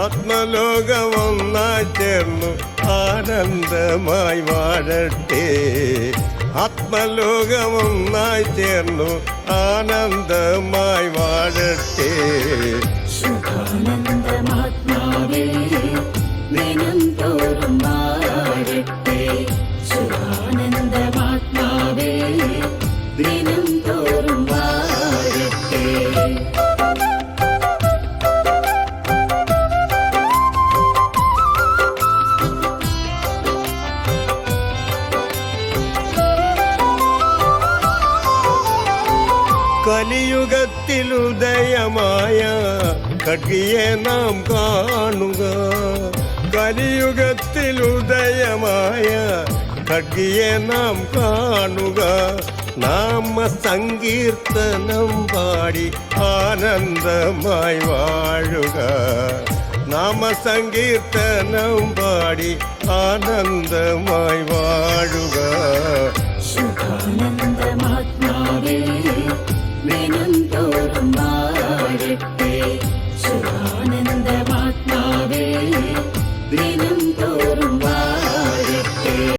ആത്മലോകമൊന്നായി ചേർന്നു ആനന്ദമായി വാഴട്ടെ. ആത്മലോകമൊന്നായി ചേർന്നു ആനന്ദമായി വാഴട്ടെ. ശുഭാനന്ദമാത്മാവേ ദിനം തോറും വാഴട്ടെ. ശുഭാനന്ദമാത്മാവേ ദിനം തോറും വാഴട്ടെ. കലിയുഗത്തിലുദയമായ ഖഡ്ഗിയെ നാം കാണുക. കലിയുഗത്തിലുദയമായ ഖഡ്ഗിയെ നാം കാണുക. നാമ സങ്കീർത്തനം പാടി ആനന്ദമായി വാഴുക. നാമ സങ്കീർത്തനം പാടി ആനന്ദമായി വാഴുക. ശുഭാനന്ദമാത്മാവേ ദിനം തോറും വാഴട്ടെ.